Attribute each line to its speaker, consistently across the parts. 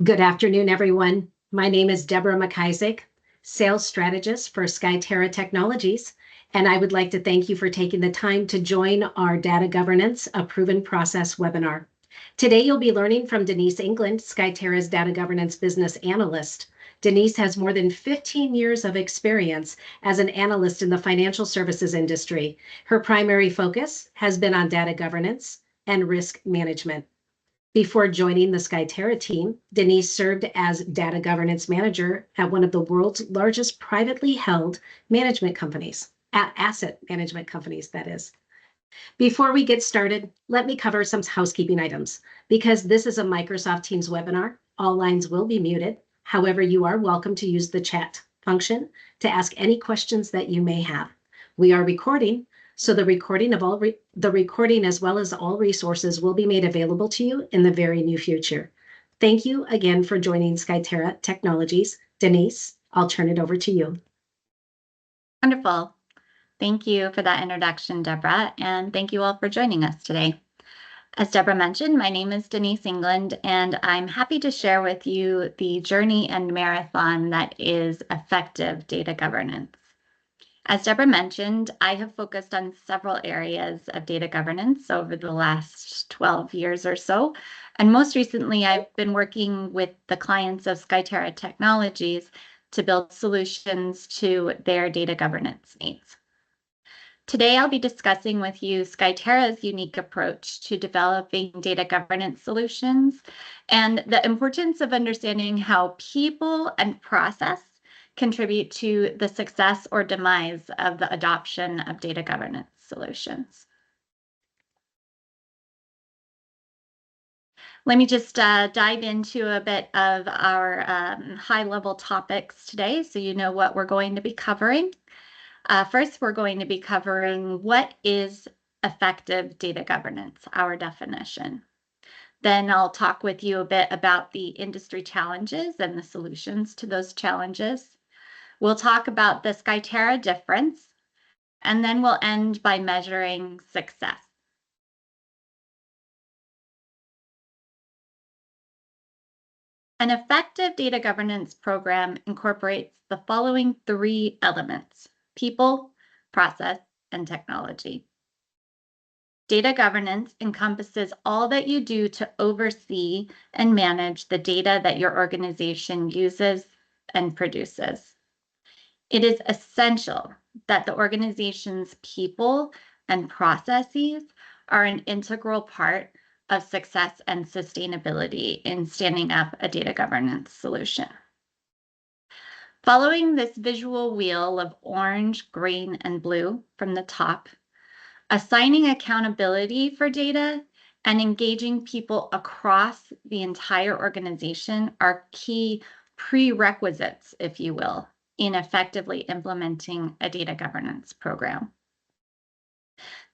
Speaker 1: Good afternoon, everyone. My name is Deborah McIsaac, Sales Strategist for SkyTerra Technologies, and I would like to thank you for taking the time to join our Data Governance, a Proven Process webinar. Today, you'll be learning from Denise England, SkyTerra's Data Governance Business Analyst. Denise has more than 15 years of experience as an analyst in the financial services industry. Her primary focus has been on data governance and risk management. Before joining the SkyTerra team, Denise served as data governance manager at one of the world's largest privately held management companies, asset management companies, that is. Before we get started, let me cover some housekeeping items. Because this is a Microsoft Teams webinar, all lines will be muted. However, you are welcome to use the chat function to ask any questions that you may have. We are recording, so the recording as well as all resources will be made available to you in the very near future. Thank you again for joining SkyTerra Technologies. Denise, I'll turn it over to you.
Speaker 2: Wonderful. Thank you for that introduction, Deborah, and thank you all for joining us today. As Deborah mentioned, my name is Denise England, and I'm happy to share with you the journey and marathon that is effective data governance. As Deborah mentioned, I have focused on several areas of data governance over the last 12 years or so. And most recently, I've been working with the clients of SkyTerra Technologies to build solutions to their data governance needs. Today, I'll be discussing with you SkyTerra's unique approach to developing data governance solutions and the importance of understanding how people and process contribute to the success or demise of the adoption of data governance solutions. Let me just dive into a bit of our high-level topics today so you know what we're going to be covering. First, we're going to be covering what is effective data governance, our definition. Then I'll talk with you a bit about the industry challenges and the solutions to those challenges. We'll talk about the SkyTerra difference, and then we'll end by measuring success. An effective data governance program incorporates the following three elements: people, process, and technology. Data governance encompasses all that you do to oversee and manage the data that your organization uses and produces. It is essential that the organization's people and processes are an integral part of success and sustainability in standing up a data governance solution. Following this visual wheel of orange, green, and blue from the top, assigning accountability for data and engaging people across the entire organization are key prerequisites, if you will, in effectively implementing a data governance program.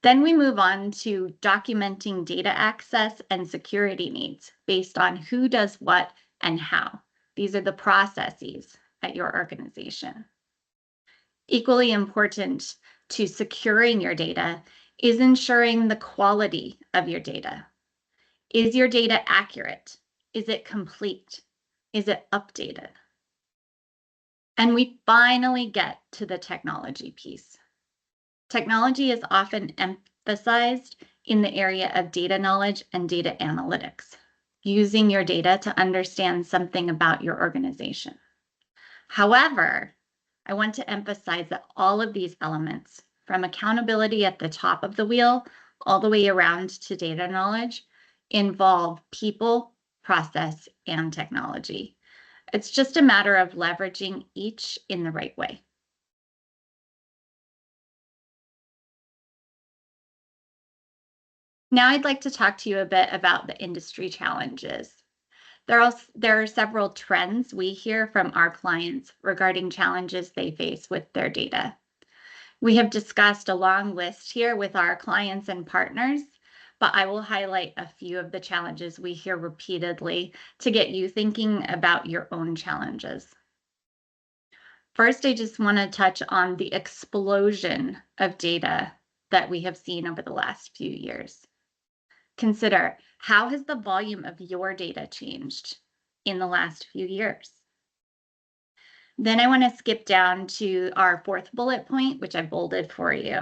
Speaker 2: Then we move on to documenting data access and security needs based on who does what and how. These are the processes at your organization. Equally important to securing your data is ensuring the quality of your data. Is your data accurate? Is it complete? Is it updated? And we finally get to the technology piece. Technology is often emphasized in the area of data knowledge and data analytics, using your data to understand something about your organization. However, I want to emphasize that all of these elements, from accountability at the top of the wheel all the way around to data knowledge, involve people, process, and technology. It's just a matter of leveraging each in the right way. Now I'd like to talk to you a bit about the industry challenges. There are several trends we hear from our clients regarding challenges they face with their data. We have discussed a long list here with our clients and partners, but I will highlight a few of the challenges we hear repeatedly to get you thinking about your own challenges. First, I just want to touch on the explosion of data that we have seen over the last few years. Consider, how has the volume of your data changed? in the last few years. Then I want to skip down to our fourth bullet point, which I bolded for you.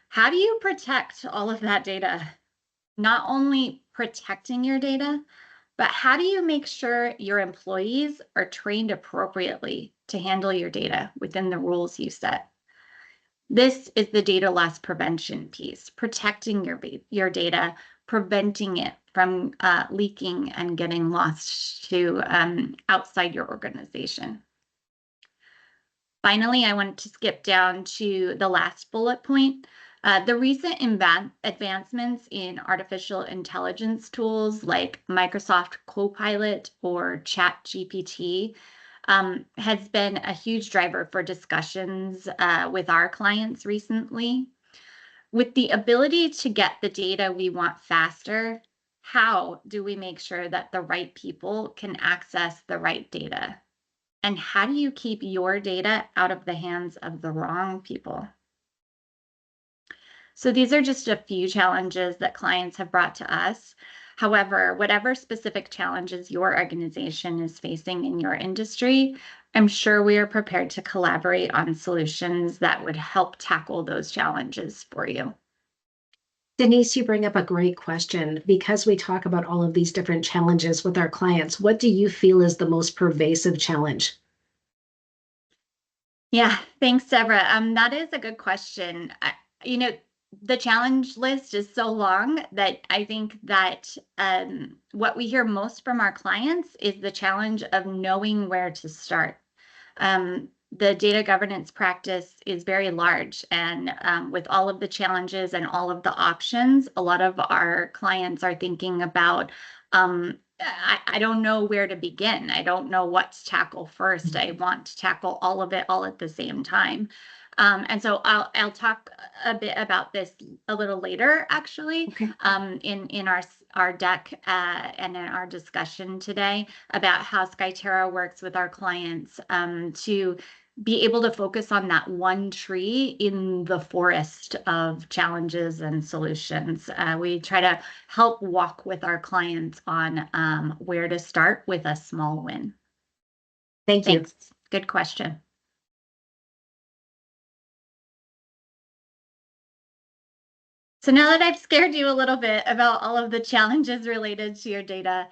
Speaker 2: How do you protect all of that data? Not only protecting your data, but how do you make sure your employees are trained appropriately to handle your data within the rules you set? This is the data loss prevention piece, protecting your data, preventing it from leaking and getting lost to outside your organization. Finally, I want to skip down to the last bullet point. The recent advancements in artificial intelligence tools like Microsoft Copilot or ChatGPT has been a huge driver for discussions with our clients recently. With the ability to get the data we want faster, how do we make sure that the right people can access the right data? And how do you keep your data out of the hands of the wrong people? So these are just a few challenges that clients have brought to us. However, whatever specific challenges your organization is facing in your industry, I'm sure we are prepared to collaborate on solutions that would help tackle those challenges for you.
Speaker 1: Denise, you bring up a great question. Because we talk about all of these different challenges with our clients, what do you feel is the most pervasive challenge?
Speaker 2: Yeah, thanks, Deborah. That is a good question. The challenge list is so long that I think that what we hear most from our clients is the challenge of knowing where to start. The data governance practice is very large, and with all of the challenges and all of the options, a lot of our clients are thinking about I don't know where to begin. I don't know what to tackle first. I want to tackle all of it all at the same time. And so I'll talk a bit about this a little later, actually,
Speaker 1: Okay.
Speaker 2: in our deck and in our discussion today about how SkyTerra works with our clients to be able to focus on that one tree in the forest of challenges and solutions. We try to help walk with our clients on where to start with a small win.
Speaker 1: Thank you.
Speaker 2: Thanks. Good question. So now that I've scared you a little bit about all of the challenges related to your data,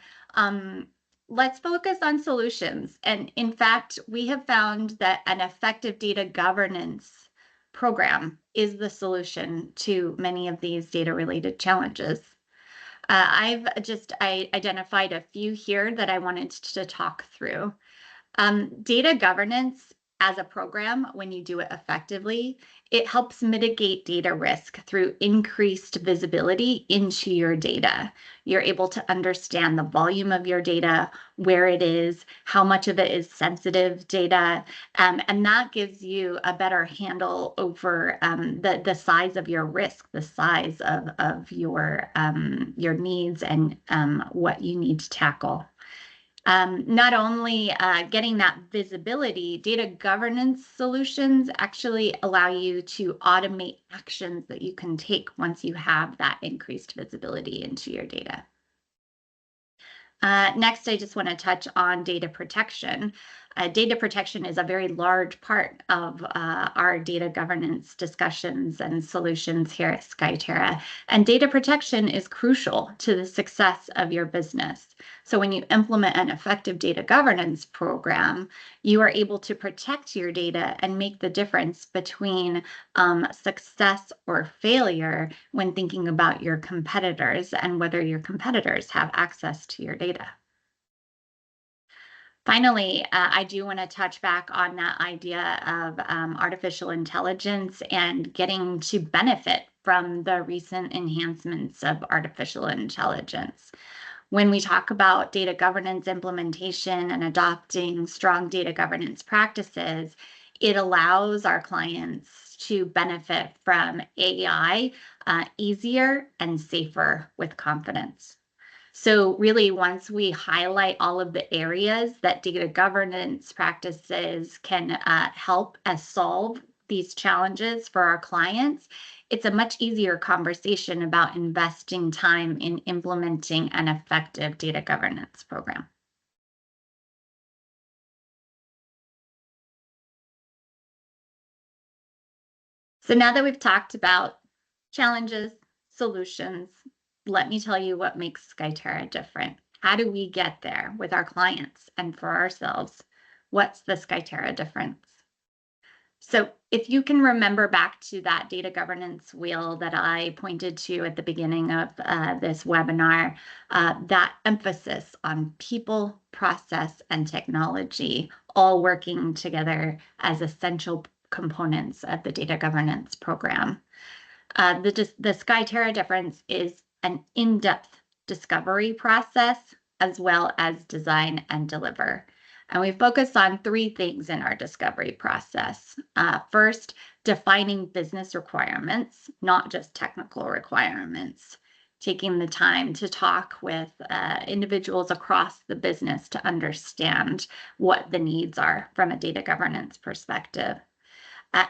Speaker 2: let's focus on solutions. And in fact, we have found that an effective data governance program is the solution to many of these data-related challenges. I identified a few here that I wanted to talk through. Data governance as a program, when you do it effectively, it helps mitigate data risk through increased visibility into your data. You're able to understand the volume of your data, where it is, how much of it is sensitive data, and that gives you a better handle over the size of your risk, the size of your needs and what you need to tackle. Not only getting that visibility, data governance solutions actually allow you to automate actions that you can take once you have that increased visibility into your data. Next, I just want to touch on data protection. Data protection is a very large part of our data governance discussions and solutions here at SkyTerra. And data protection is crucial to the success of your business. So when you implement an effective data governance program, you are able to protect your data and make the difference between success or failure when thinking about your competitors and whether your competitors have access to your data. Finally, I do want to touch back on that idea of artificial intelligence and getting to benefit from the recent enhancements of artificial intelligence. When we talk about data governance implementation and adopting strong data governance practices, it allows our clients to benefit from AI easier and safer with confidence. So really, once we highlight all of the areas that data governance practices can help us solve these challenges for our clients, it's a much easier conversation about investing time in implementing an effective data governance program. So now that we've talked about challenges, solutions, let me tell you what makes SkyTerra different. How do we get there with our clients and for ourselves? What's the SkyTerra difference? So if you can remember back to that data governance wheel that I pointed to at the beginning of this webinar, that emphasis on people, process, and technology all working together as essential components of the data governance program. The SkyTerra difference is an in-depth discovery process as well as design and deliver. And we focus on three things in our discovery process. First, defining business requirements, not just technical requirements. Taking the time to talk with individuals across the business to understand what the needs are from a data governance perspective.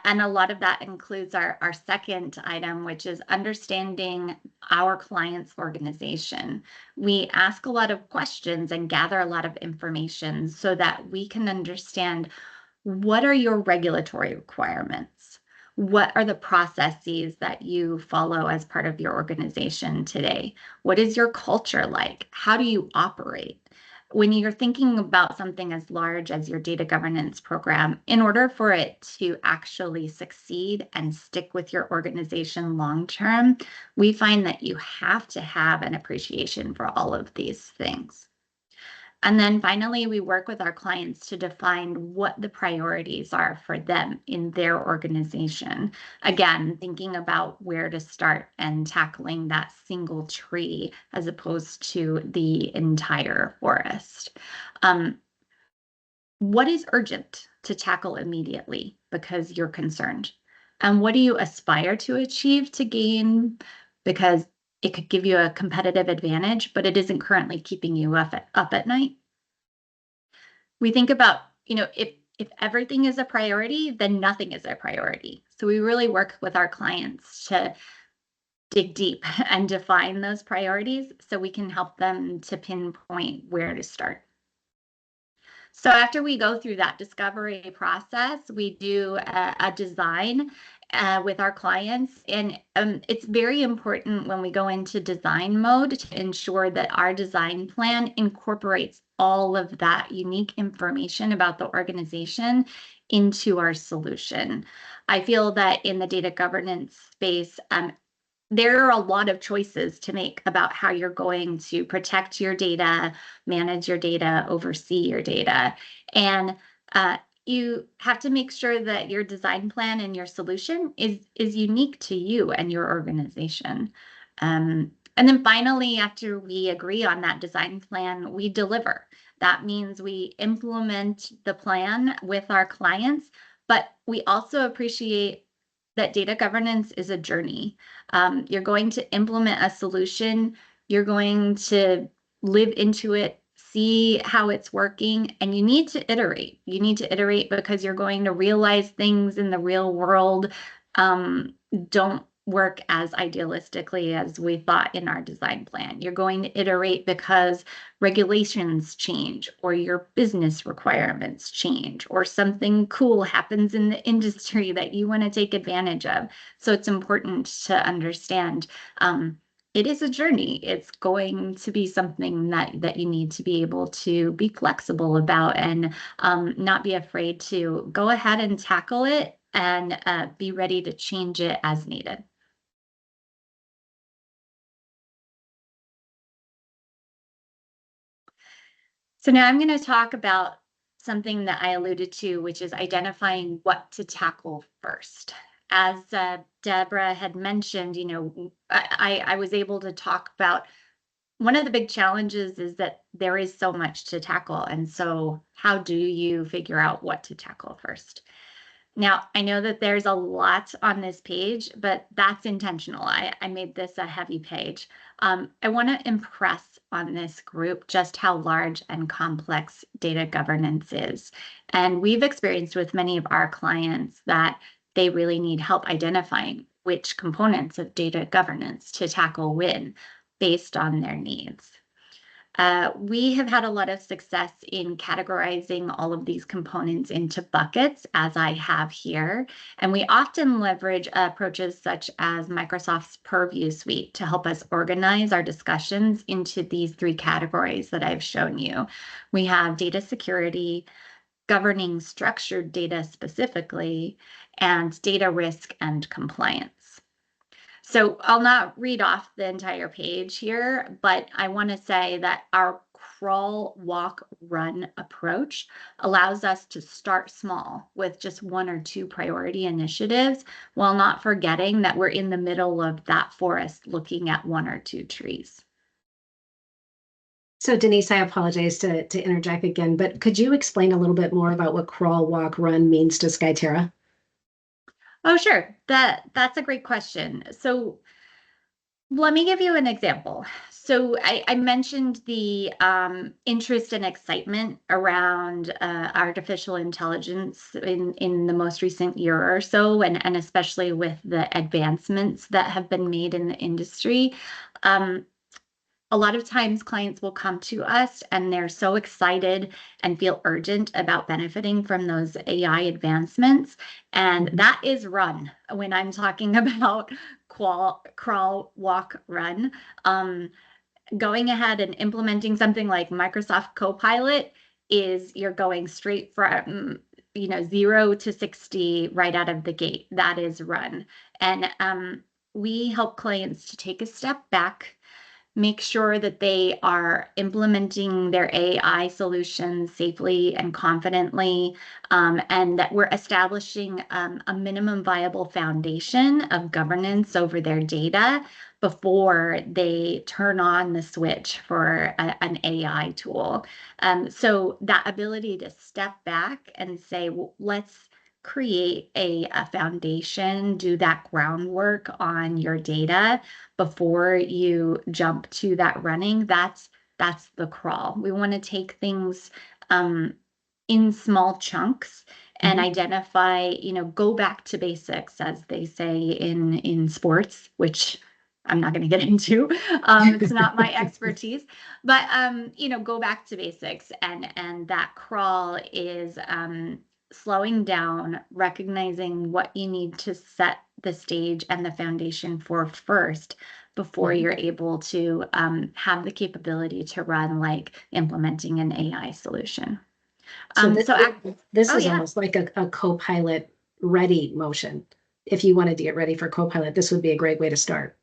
Speaker 2: And a lot of that includes our second item, which is understanding our client's organization. We ask a lot of questions and gather a lot of information so that we can understand, what are your regulatory requirements? What are the processes that you follow as part of your organization today? What is your culture like? How do you operate? When you're thinking about something as large as your data governance program, in order for it to actually succeed and stick with your organization long term, we find that you have to have an appreciation for all of these things. And then finally, we work with our clients to define what the priorities are for them in their organization. Again, thinking about where to start and tackling that single tree as opposed to the entire forest. What is urgent to tackle immediately because you're concerned? And what do you aspire to achieve to gain because it could give you a competitive advantage, but it isn't currently keeping you up at night? We think about, if everything is a priority, then nothing is a priority. So we really work with our clients to dig deep and define those priorities so we can help them to pinpoint where to start. So after we go through that discovery process, we do a design with our clients. And it's very important when we go into design mode to ensure that our design plan incorporates all of that unique information about the organization into our solution. I feel that in the data governance space, there are a lot of choices to make about how you're going to protect your data, manage your data, oversee your data. And you have to make sure that your design plan and your solution is unique to you and your organization. And then finally, after we agree on that design plan, we deliver. That means we implement the plan with our clients, but we also appreciate that data governance is a journey. You're going to implement a solution, you're going to live into it, see how it's working, and you need to iterate. You need to iterate because you're going to realize things in the real world don't work as idealistically as we thought in our design plan. You're going to iterate because regulations change, or your business requirements change, or something cool happens in the industry that you want to take advantage of. So it's important to understand it is a journey. It's going to be something that you need to be able to be flexible about and not be afraid to go ahead and tackle it and be ready to change it as needed. So now I'm going to talk about something that I alluded to, which is identifying what to tackle first. As Deborah had mentioned, I was able to talk about one of the big challenges is that there is so much to tackle. And so how do you figure out what to tackle first? Now, I know that there's a lot on this page, but that's intentional. I made this a heavy page. I want to impress on this group just how large and complex data governance is. And we've experienced with many of our clients that they really need help identifying which components of data governance to tackle when based on their needs. We have had a lot of success in categorizing all of these components into buckets, as I have here. And we often leverage approaches such as Microsoft's Purview suite to help us organize our discussions into these three categories that I've shown you. We have data security, governing structured data specifically, and data risk and compliance. So I'll not read off the entire page here, but I want to say that our crawl, walk, run approach allows us to start small with just one or two priority initiatives while not forgetting that we're in the middle of that forest looking at one or two trees.
Speaker 1: So Denise, I apologize to interject again, but could you explain a little bit more about what crawl, walk, run means to SkyTerra?
Speaker 2: Oh, sure. That's a great question. So let me give you an example. So I mentioned the interest and excitement around artificial intelligence in the most recent year or so, and especially with the advancements that have been made in the industry. A lot of times clients will come to us and they're so excited and feel urgent about benefiting from those AI advancements. And that is run when I'm talking about crawl, walk, run. Going ahead and implementing something like Microsoft Copilot is you're going straight from 0 to 60 right out of the gate. That is run. And we help clients to take a step back, make sure that they are implementing their AI solutions safely and confidently, and that we're establishing a minimum viable foundation of governance over their data before they turn on the switch for an AI tool. So that ability to step back and say, well, let's create a foundation, do that groundwork on your data before you jump to that running, that's the crawl. We want to take things in small chunks and identify, go back to basics, as they say in sports, which I'm not going to get into. It's not my expertise, but go back to basics, and that crawl is slowing down, recognizing what you need to set the stage and the foundation for first before you're able to have the capability to run, like implementing an AI solution.
Speaker 1: So this
Speaker 2: Oh,
Speaker 1: is
Speaker 2: yeah.
Speaker 1: almost like a Copilot ready motion. If you wanted to get ready for Copilot, this would be a great way to start.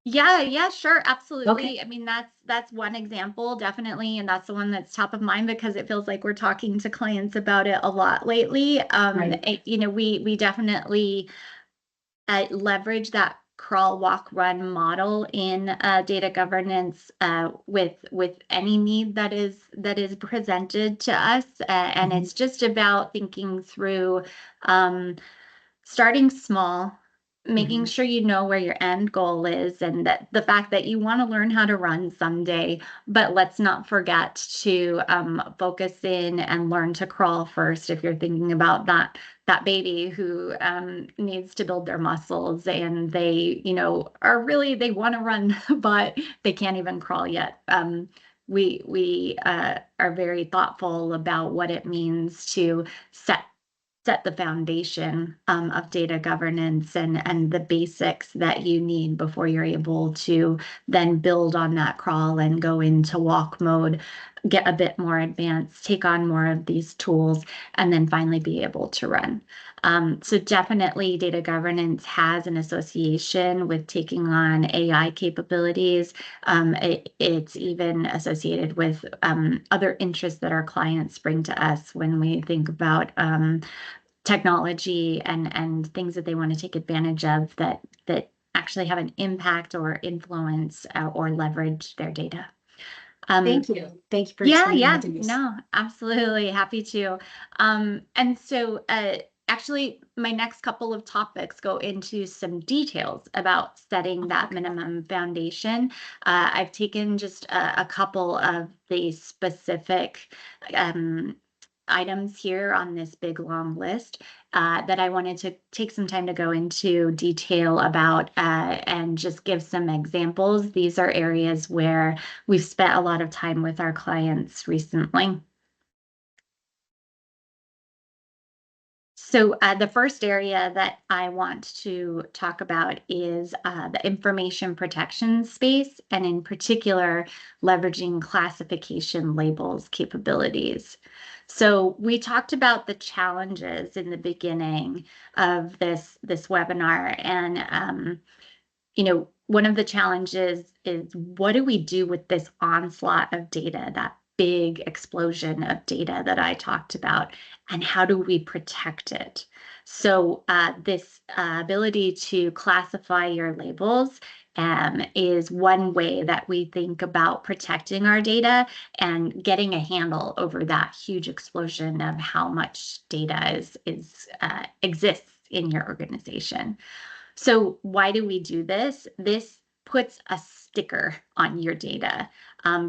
Speaker 2: Yeah, sure,
Speaker 1: Okay.
Speaker 2: absolutely. I mean, that's one example, definitely, and that's the one that's top of mind because it feels like we're talking to clients about it a lot lately.
Speaker 1: Right.
Speaker 2: We definitely leverage that crawl, walk, run model in data governance with any need that is presented to us, and it's just about thinking through starting small, making sure you know where your end goal is, and that the fact that you want to learn how to run someday, but let's not forget to focus in and learn to crawl first if you're thinking about that baby who needs to build their muscles and they they want to run but they can't even crawl yet. We are very thoughtful about what it means to set the foundation of data governance and the basics that you need before you're able to then build on that crawl and go into walk mode, get a bit more advanced, take on more of these tools, and then finally be able to run. So definitely data governance has an association with taking on AI capabilities. It's even associated with other interests that our clients bring to us when we think about technology and things that they want to take advantage of that actually have an impact or influence or leverage their data.
Speaker 1: Thank you. Thank you for explaining
Speaker 2: Yeah,
Speaker 1: that, Denise.
Speaker 2: no, absolutely happy to. And so actually my next couple of topics go into some details about setting that minimum foundation. I've taken just a couple of the specific items here on this big long list that I wanted to take some time to go into detail about and just give some examples. These are areas where we've spent a lot of time with our clients recently. So the first area that I want to talk about is the information protection space, and in particular, leveraging classification labels capabilities. So we talked about the challenges in the beginning of this webinar, and one of the challenges is, what do we do with this onslaught of data, that big explosion of data that I talked about, and how do we protect it? So this ability to classify your labels is one way that we think about protecting our data and getting a handle over that huge explosion of how much data exists in your organization. So why do we do this? This puts a sticker on your data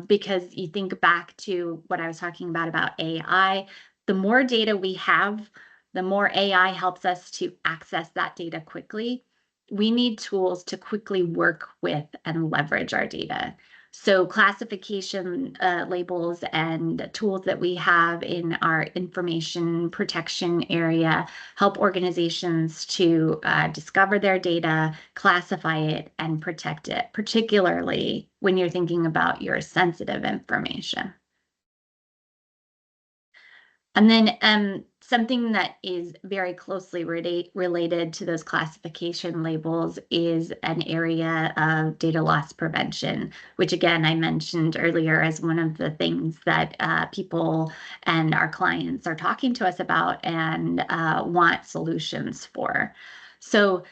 Speaker 2: because you think back to what I was talking about AI. The more data we have, the more AI helps us to access that data quickly. We need tools to quickly work with and leverage our data. So classification labels and tools that we have in our information protection area help organizations to discover their data, classify it, and protect it, particularly when you're thinking about your sensitive information. And then something that is very closely related to those classification labels is an area of data loss prevention, which again, I mentioned earlier as one of the things that people and our clients are talking to us about and want solutions for. So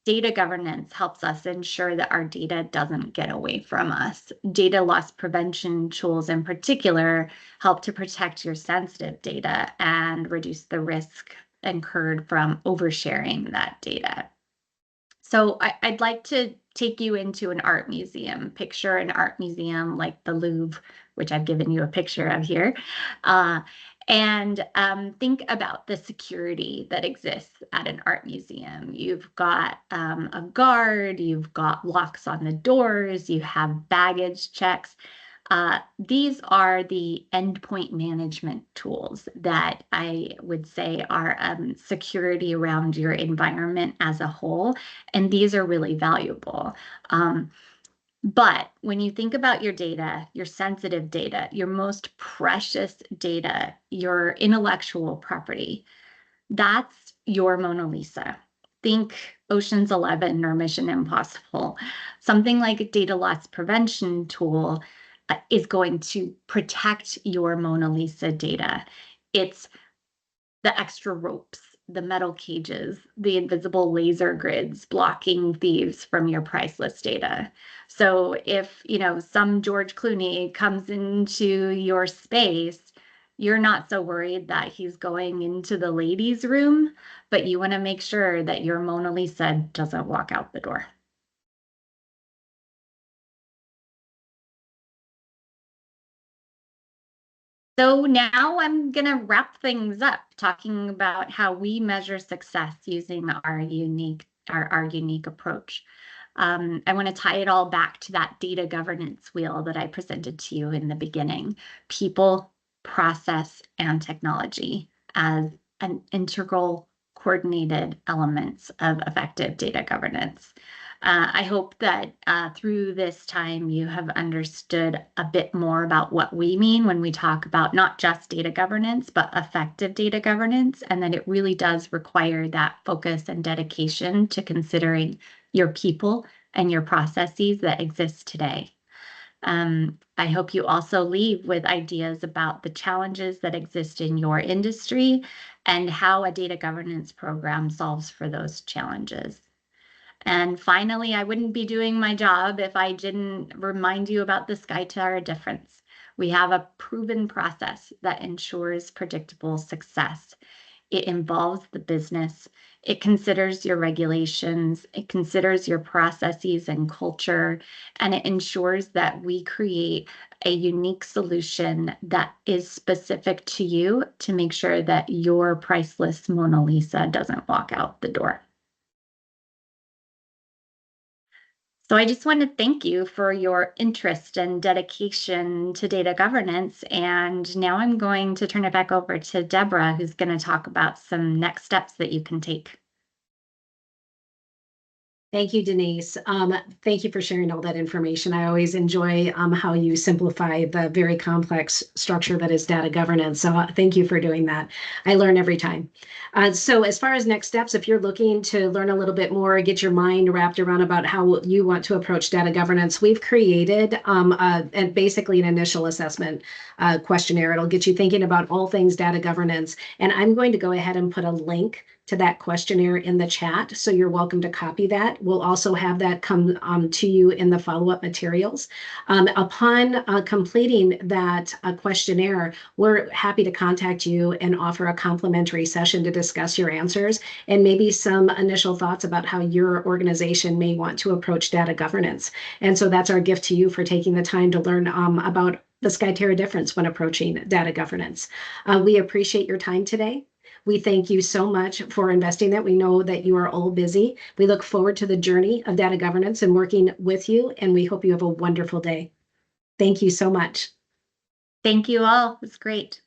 Speaker 2: data governance helps us ensure that our data doesn't get away from us. Data loss prevention tools in particular help to protect your sensitive data and reduce the risk incurred from oversharing that data. So I'd like to take you into an art museum. Picture an art museum like the Louvre, which I've given you a picture of here. And think about the security that exists at an art museum. You've got a guard, you've got locks on the doors, you have baggage checks. These are the endpoint management tools that I would say are security around your environment as a whole, and these are really valuable. But when you think about your data, your sensitive data, your most precious data, your intellectual property, that's your Mona Lisa. Think Ocean's 11 or Mission Impossible. Something like a data loss prevention tool is going to protect your Mona Lisa data. It's the extra ropes, the metal cages, the invisible laser grids blocking thieves from your priceless data. So if, some George Clooney comes into your space, you're not so worried that he's going into the ladies' room, but you want to make sure that your Mona Lisa doesn't walk out the door. So now I'm going to wrap things up talking about how we measure success using our unique approach. I want to tie it all back to that data governance wheel that I presented to you in the beginning. People, process, and technology as an integral coordinated elements of effective data governance. I hope that through this time you have understood a bit more about what we mean when we talk about not just data governance, but effective data governance, and that it really does require that focus and dedication to considering your people and your processes that exist today. I hope you also leave with ideas about the challenges that exist in your industry and how a data governance program solves for those challenges. And finally, I wouldn't be doing my job if I didn't remind you about the SkyTerra difference. We have a proven process that ensures predictable success. It involves the business, It considers your regulations, it considers your processes and culture, and it ensures that we create a unique solution that is specific to you to make sure that your priceless Mona Lisa doesn't walk out the door. So I just want to thank you for your interest and dedication to data governance. And now I'm going to turn it back over to Deborah, who's going to talk about some next steps that you can take.
Speaker 1: Thank you, Denise. Thank you for sharing all that information. I always enjoy how you simplify the very complex structure that is data governance. So thank you for doing that. I learn every time. So as far as next steps, if you're looking to learn a little bit more, get your mind wrapped around about how you want to approach data governance, we've created and basically an initial assessment questionnaire. It'll get you thinking about all things data governance. And I'm going to go ahead and put a link to that questionnaire in the chat. So you're welcome to copy that. We'll also have that come to you in the follow-up materials. Upon completing that questionnaire, we're happy to contact you and offer a complimentary session to discuss your answers and maybe some initial thoughts about how your organization may want to approach data governance. And so that's our gift to you for taking the time to learn about the SkyTerra difference when approaching data governance. We appreciate your time today. We thank you so much for investing that. We know that you are all busy. We look forward to the journey of data governance and working with you, and we hope you have a wonderful day. Thank you so much.
Speaker 2: Thank you all. It was great.